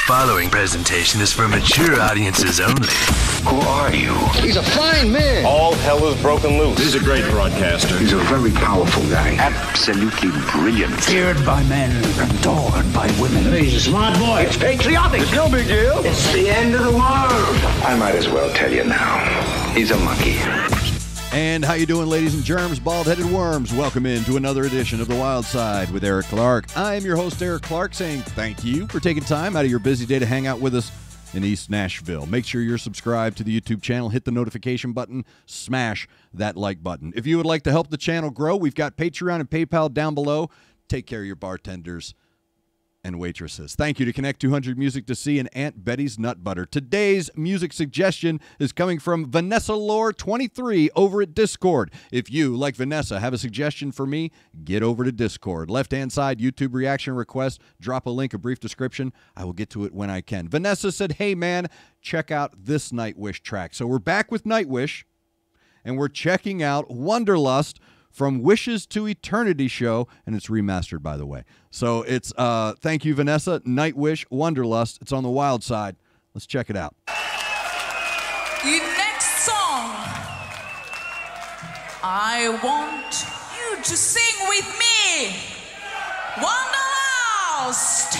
following presentation is for mature audiences only. Who are you? He's a fine man. All hell is broken loose. He's a great broadcaster. He's a very powerful guy. Absolutely brilliant. Feared by men, adored by women. He's a smart boy. It's patriotic. It's no big deal. It's the end of the world. I might as well tell you now. He's a monkey. And how you doing, ladies and germs, bald-headed worms? Welcome in to another edition of The Wyldeside with Eric Clark. I am your host, Eric Clark, saying thank you for taking time out of your busy day to hang out with us in East Nashville. Make sure you're subscribed to the YouTube channel, hit the notification button, smash that like button. If you would like to help the channel grow, we've got Patreon and PayPal down below. Take care of your bartenders and waitresses. Thank you to Connect 200 Music to See and Aunt Betty's Nut Butter. Today's music suggestion is coming from Vanessa Lore 23 over at Discord. If you, like Vanessa, have a suggestion for me, get over to Discord. Left-hand side, YouTube reaction request, drop a link, a brief description. I will get to it when I can. Vanessa said, hey man, check out this Nightwish track. So we're back with Nightwish, and we're checking out Wanderlust from Wishes to Eternity show, and it's remastered, by the way. So it's, thank you, Vanessa, Nightwish, Wanderlust. It's on the Wyldeside. Let's check it out. The next song, I want you to sing with me, Wanderlust.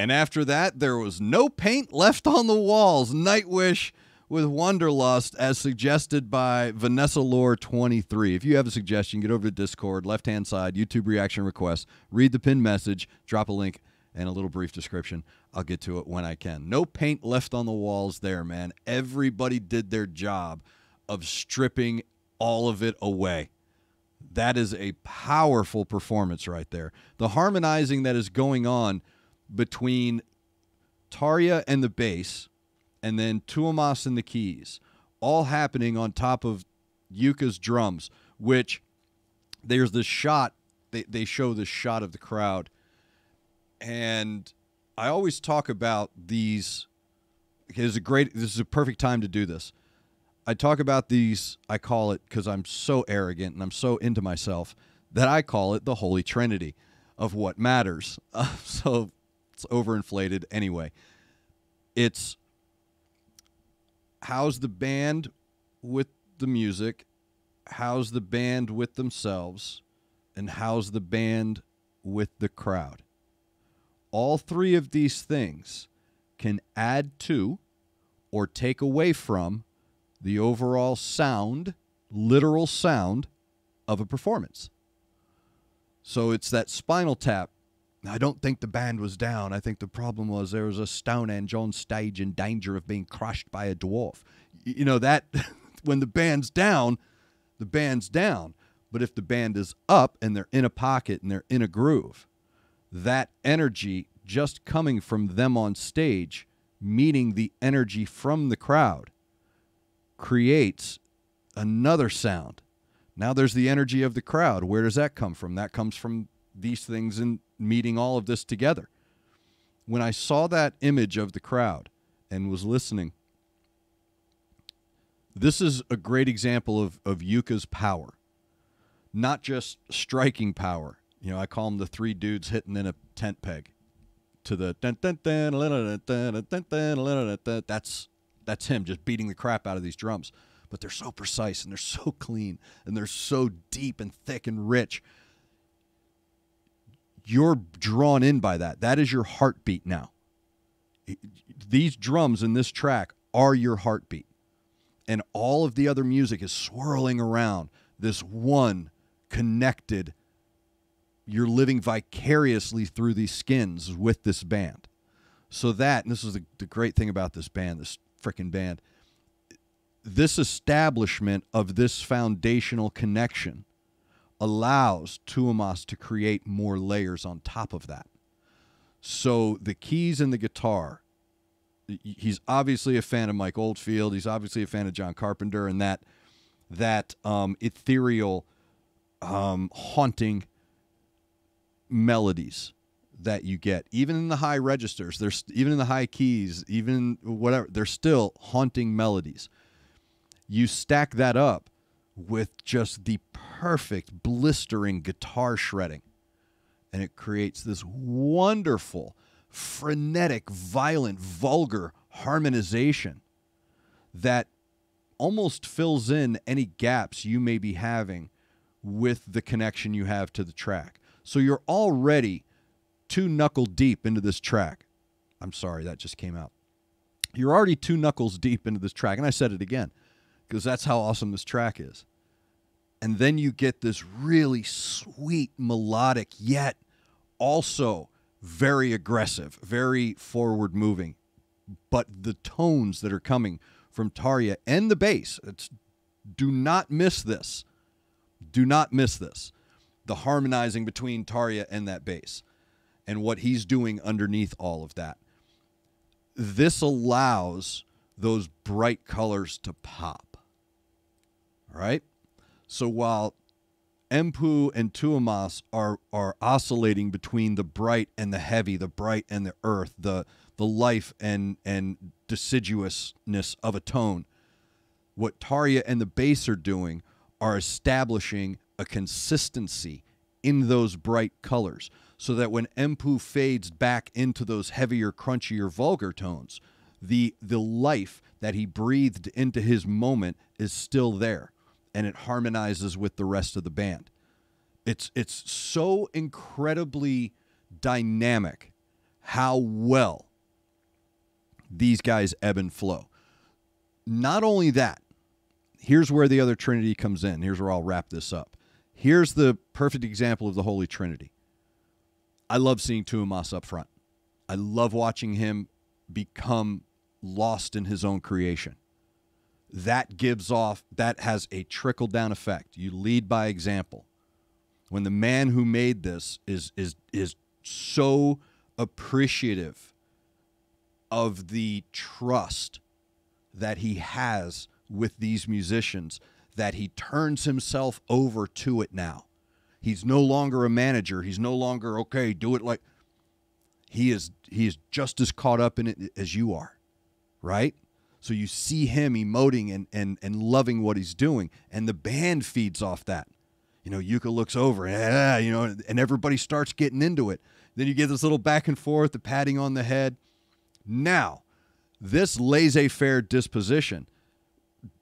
And after that, there was no paint left on the walls. Nightwish with Wanderlust, as suggested by Vanessa Lore 23. If you have a suggestion, get over to Discord, left-hand side, YouTube reaction request, read the pinned message, drop a link, and a little brief description. I'll get to it when I can. No paint left on the walls there, man. Everybody did their job of stripping all of it away. That is a powerful performance right there. The harmonizing that is going on between Tarja and the bass, and then Tuomas and the keys, all happening on top of Jukka's drums, which there's this shot, they show this shot of the crowd, and I always talk about these, this is a perfect time to do this. I talk about these, I call it, because I'm so arrogant and I'm so into myself, that I call it the Holy Trinity of what matters. So it's overinflated anyway. It's how's the band with the music, how's the band with themselves, and how's the band with the crowd. All three of these things can add to or take away from the overall sound, literal sound of a performance. So it's that Spinal Tap. I don't think the band was down. I think the problem was there was a Stonehenge on stage in danger of being crushed by a dwarf. You know, that when the band's down, the band's down. But if the band is up and they're in a pocket and they're in a groove, that energy just coming from them on stage, meeting the energy from the crowd, creates another sound. Now there's the energy of the crowd. Where does that come from? That comes from these things and meeting all of this together. When I saw that image of the crowd and was listening, this is a great example of Jukka's power. Not just striking power. You know, I call them the three dudes hitting in a tent peg. To the that's him just beating the crap out of these drums. But they're so precise and they're so clean and they're so deep and thick and rich. You're drawn in by that. That is your heartbeat now. These drums in this track are your heartbeat. And all of the other music is swirling around this one connected. You're living vicariously through these skins with this band. So that, and this is the great thing about this band, this frickin' band, this establishment of this foundational connection allows Tuomas to create more layers on top of that. So the keys and the guitar, he's obviously a fan of Mike Oldfield. He's obviously a fan of John Carpenter, and that ethereal, haunting melodies that you get, even in the high registers, there's even in the high keys, even whatever, they're still haunting melodies. You stack that up with just the perfect blistering guitar shredding, and it creates this wonderful, frenetic, violent, vulgar harmonization that almost fills in any gaps you may be having with the connection you have to the track. So you're already 2 knuckle deep into this track. I'm sorry, that just came out. You're already 2 knuckles deep into this track, and I said it again because that's how awesome this track is. And then you get this really sweet, melodic, yet also very aggressive, very forward-moving. But the tones that are coming from Tarja and the bass, do not miss this. Do not miss this. The harmonizing between Tarja and that bass and what he's doing underneath all of that. This allows those bright colors to pop. All right? So while Empu and Tuomas are oscillating between the bright and the heavy, the bright and the earth, the life and deciduousness of a tone, what Tarja and the bass are doing are establishing a consistency in those bright colors so that when Empu fades back into those heavier, crunchier, vulgar tones, the life that he breathed into his moment is still there, and it harmonizes with the rest of the band. It's so incredibly dynamic how well these guys ebb and flow. Not only that, here's where the other Trinity comes in. Here's where I'll wrap this up. Here's the perfect example of the Holy Trinity. I love seeing Tuomas up front. I love watching him become lost in his own creation. That has a trickle-down effect. You lead by example. When the man who made this is so appreciative of the trust that he has with these musicians, that he turns himself over to it now. He's no longer a manager. He's no longer, okay, do it like... He is just as caught up in it as you are, right? So you see him emoting and loving what he's doing, and the band feeds off that. You know, Yuka looks over, and everybody starts getting into it. Then you get this little back and forth, the patting on the head. Now, this laissez-faire disposition,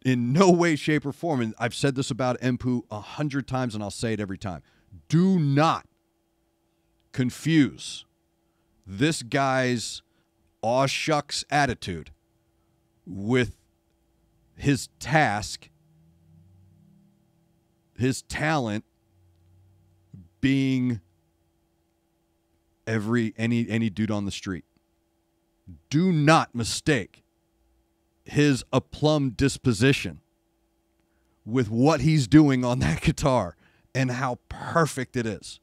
in no way, shape, or form, and I've said this about Empu 100 times, and I'll say it every time, do not confuse this guy's aw shucks attitude with his task, his talent being any dude on the street. Do not mistake his aplomb disposition with what he's doing on that guitar and how perfect it is.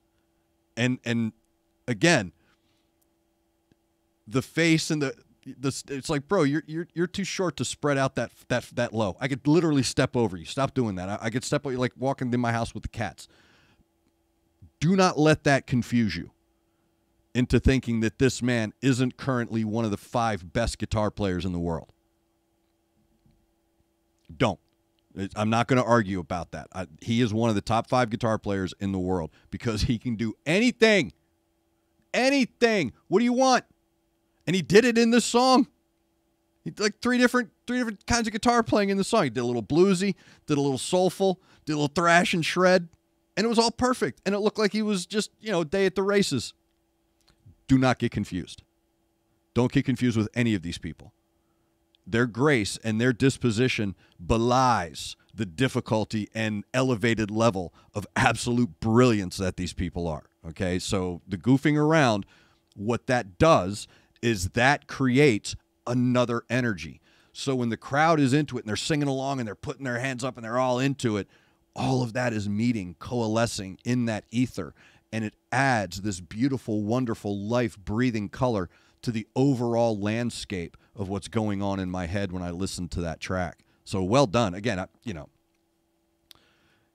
And again, the face and the it's like, bro, you're too short to spread out that low. I could literally step over you. Stop doing that. I could step over you like walking in my house with the cats. Do not let that confuse you into thinking that this man isn't currently one of the 5 best guitar players in the world. Don't. I'm not going to argue about that. He is one of the top 5 guitar players in the world because he can do anything. Anything. What do you want? And he did it in this song. He did like three different kinds of guitar playing in the song. He did a little bluesy, did a little soulful, did a little thrash and shred, and it was all perfect. And it looked like he was just, a day at the races. Do not get confused. Don't get confused with any of these people. Their grace and their disposition belies the difficulty and elevated level of absolute brilliance that these people are. Okay, so the goofing around, what that does is that creates another energy. So when the crowd is into it and they're singing along and they're putting their hands up and they're all into it, all of that is meeting, coalescing in that ether. And it adds this beautiful, wonderful, life-breathing color to the overall landscape of what's going on in my head when I listen to that track. So well done. Again,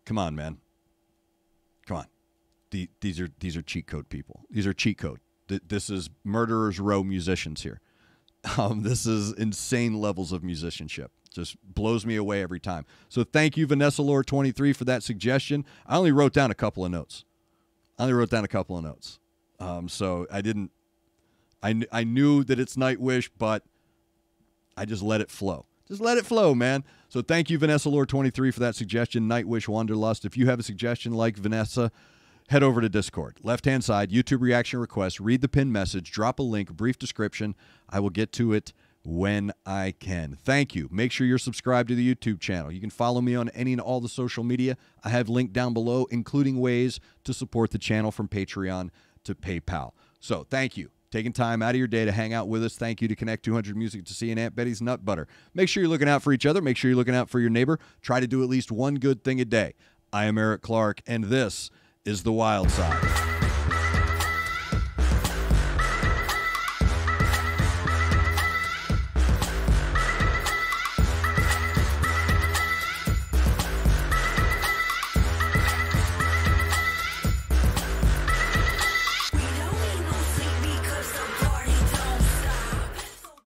come on, man. Come on. These are cheat code people. These are cheat code. This is Murderer's Row musicians here. This is insane levels of musicianship. Just blows me away every time. So thank you, Vanessa Lore 23, for that suggestion. I only wrote down a couple of notes. So I didn't. I knew that it's Nightwish, but I just let it flow. Just let it flow, man. So thank you, Vanessa Lore 23, for that suggestion. Nightwish, Wanderlust. If you have a suggestion like Vanessa, head over to Discord. Left-hand side, YouTube reaction request. Read the pinned message. Drop a link, brief description. I will get to it when I can. Thank you. Make sure you're subscribed to the YouTube channel. You can follow me on any and all the social media I have linked down below, including ways to support the channel from Patreon to PayPal. So thank you. Taking time out of your day to hang out with us. Thank you to Connect 200 Music to see an Aunt Betty's Nut Butter. Make sure you're looking out for each other. Make sure you're looking out for your neighbor. Try to do at least one good thing a day. I am Eric Clark, and this is The Wild Side.